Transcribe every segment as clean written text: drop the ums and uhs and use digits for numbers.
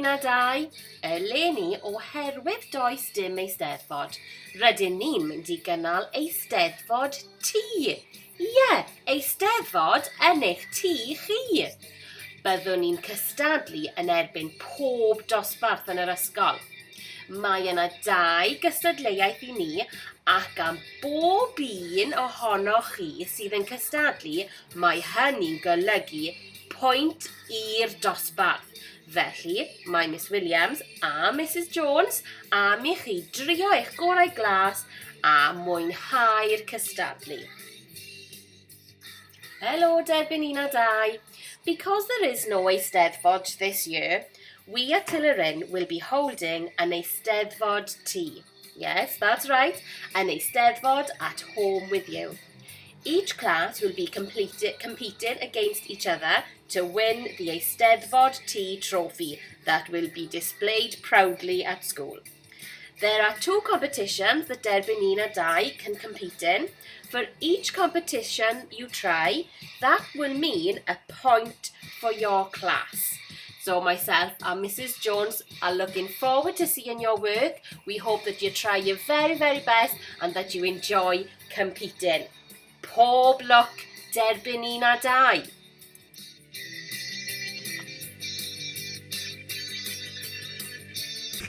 un a dau, eleni oherwydd does dim eisteddfod. Rydyn ni'n mynd i gynnal eisteddfod tŷ. Ie, eisteddfod yn eich tŷ chi. Byddwn ni'n cystadlu yn erbyn pob dosbarth yn yr ysgol. Mae yna 2 gystadleuaeth i ni ac am bob un ohonoch chi sydd yn cystadlu, mae hynny'n golygu pwynt i'r dosbarth. Felly, mae Miss Williams a Mrs Jones am i chi drio eich gorau glas a mwynhau'r cystadlu. Hello, Derbyn 1 a 2. Because there is no Eisteddfod this year, we at Teledu'r will be holding an Eisteddfod tea. Yes, that's right, an Eisteddfod at home with you. Each class will be competing against each other to win the Eisteddfod tea trophy that will be displayed proudly at school. There are 2 competitions that Derbyn 1 a 2 can compete in. For each competition you try, that will mean a point for your class. So myself and Mrs Jones are looking forward to seeing your work. We hope that you try your very, very best and that you enjoy competing. Pob lwc, Derbyn 1 a 2.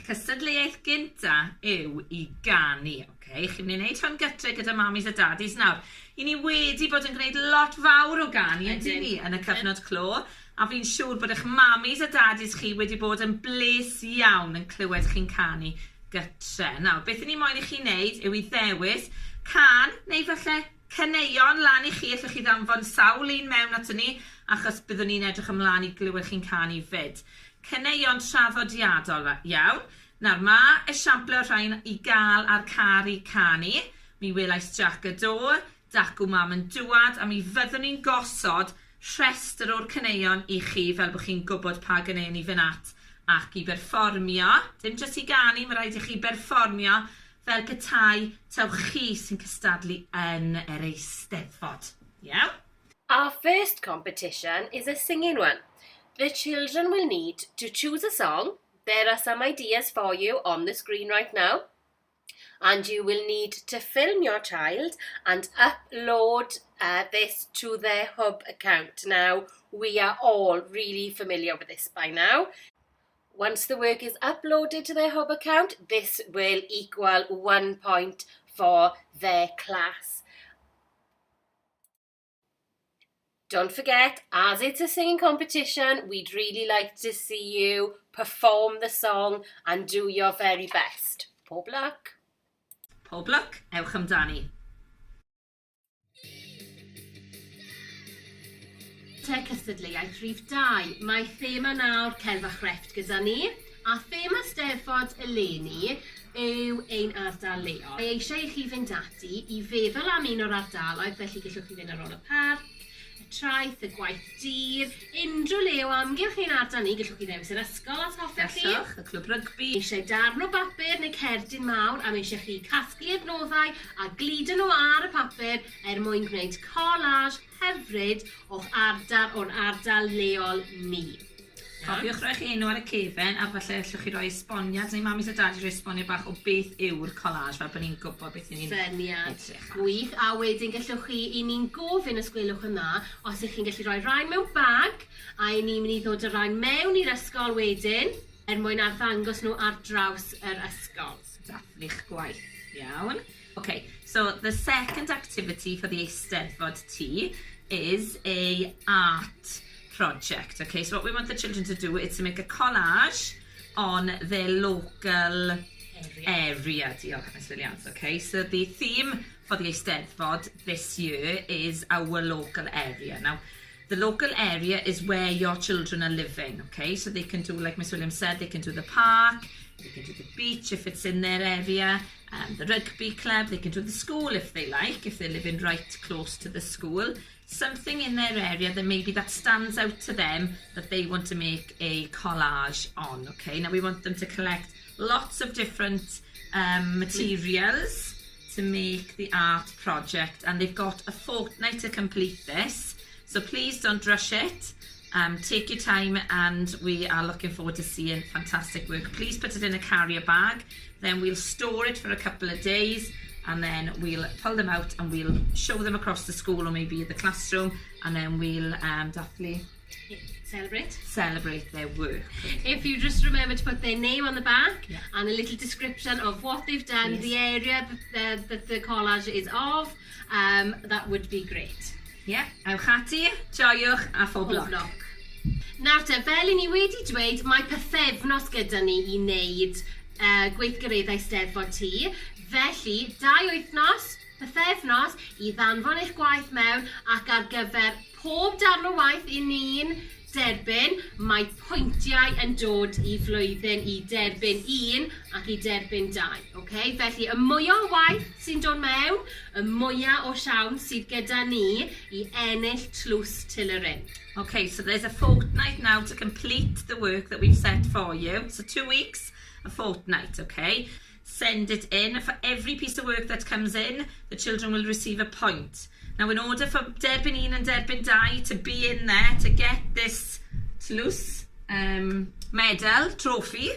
Cystadleuaeth gynta yw i ganu, okay? Chi'n mynd i wneud hwn gytre gyda mamis a dadis nawr. I ni wedi bod yn gwneud lot fawr o ganu yndyn ni yn y cyfnod clo, a fi'n siŵr bod eich mamis a dadis chi wedi bod yn bles iawn yn clywed chi'n canu gytre. Nawr, beth ni moyn i chi wneud yw i ddewis can, neu falle caneuon lan i chi, allwch chi ddanfon sawl un mewn at ni, achos byddwn ni'n edrych ymlaen i glywed chi'n canu fyd. Caneuon traddodiadol iawn. Nawr, mae esiampl o'r rhain i gael ar car i canu. Mi welais Jack y Do, Dacw Mam yn Dwad, a mi fyddwn ni'n gosod rhestr o'r caneuon i chi fel bod chi'n gwybod pa ganeuon i fynd at ac i berfformio. Dim jyst i ganu, mae rhaid i chi berfformio fel petai taw chi sy'n cystadlu yn yr Eisteddfod. Iawn? Our first competition is a singing one. The children will need to choose a song. There are some ideas for you on the screen right now. And you will need to film your child and upload this to their Hub account. Now, we are all really familiar with this by now. Once the work is uploaded to their Hub account, this will equal 1 point for their class. Don't forget, as it's a singing competition, we'd really like to see you perform the song and do your very best. Pob lwc. Pob lwc, ewch amdani. Te cystadleuaeth rhif 2. Mae thema nawr celf a chrefft gyda ni. A thema Eisteddfod eleni yw ein ardal leol. Mae eisiau i chi fynd ati i feddwl am un o'r ardaloedd, felly gallwch chi fynd ar ôl y parc, traeth, y gwaith dir, unrhyw le o amgylch ein ardal ni, gallwch chi ddewis yr ysgol os hoffech chi. Gallwch, y clwb rygbi. Eisiau darn o bapur neu cerdyn mawr a mae eisiau chi casglu adnoddau a glido nhw ar y papur mwyn gwneud collage hyfryd o'r ardal leol ni. Cofiwch roi chi enw ar y cefen a falle allwch chi roi esboniad neu mamis a dadi roi esboniad bach o beth yw'r collage fel bod ni'n gwybod beth ni'n syniad gwych, a wedyn gallwch chi i ni'n gofyn os gwelwch yn dda os ych chi'n gallu rhoi rhain mewn bag a i ni'n mynd i ddod y rhain mewn i'r ysgol wedyn mwyn arddangos nhw ar draws yr ysgol. Dathlu'ch gwaith. Iawn. Okay, so the second activity for the Eisteddfod tea is a art project. Okay, so what we want the children to do is to make a collage on their local area. Diolch, Miss Williams. Okay, so the theme for the Eisteddfod this year is our local area. Now, the local area is where your children are living. Okay, so they can do, like Miss Williams said, they can do the park, they can do the beach if it's in their area, the rugby club, they can do the school if they like, if they're living right close to the school. Something in their area that maybe that stands out to them that they want to make a collage on. Okay, now we want them to collect lots of different materials to make the art project, and they've got a fortnight to complete this, so please don't rush it. Take your time, and we are looking forward to seeing fantastic work. Please put it in a carrier bag, then we'll store it for a couple of days, and then we'll pull them out and we'll show them across the school or maybe the classroom, and then we'll definitely celebrate their work. If you just remember to put their name on the back and a little description of what they've done, the area that the collage is of, that would be great. Ewch ati, joiwch a phob lwc. Nawr te, fel i ni wedi dweud, mae pythefnos gyda ni i wneud gweithgareddau Steddfod T. Felly, 2 wythnos, pythefnos, i ddanfon eich gwaith mewn ac ar gyfer pob darn o waith i ni'n derbyn, mae pwyntiau yn dod i flwyddyn i derbyn 1 ac i derbyn 2. Okay? Felly, y mwyaf o waith sy'n dod mewn, y mwyaf o siawns sydd gyda ni i ennill tlws Teledu'r. Okay, so there's a fortnight now to complete the work that we've set for you. So 2 weeks, a fortnight, okay? Send it in. For every piece of work that comes in, the children will receive a point. Now, in order for Derbyn 1 and Derbyn 2 to be in there, to get this tlws medal, trophy,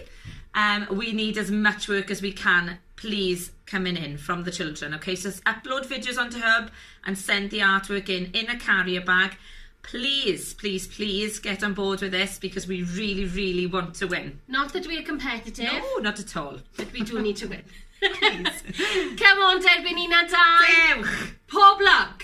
we need as much work as we can, please, coming in from the children. Okay, so upload videos onto Hub and send the artwork in a carrier bag. Please, please, please get on board with this, because we really, really want to win. Not that we are competitive. No, not at all. But we do need to win. Come on, Derbyn 1 a 2. Dewch! Pob lwc!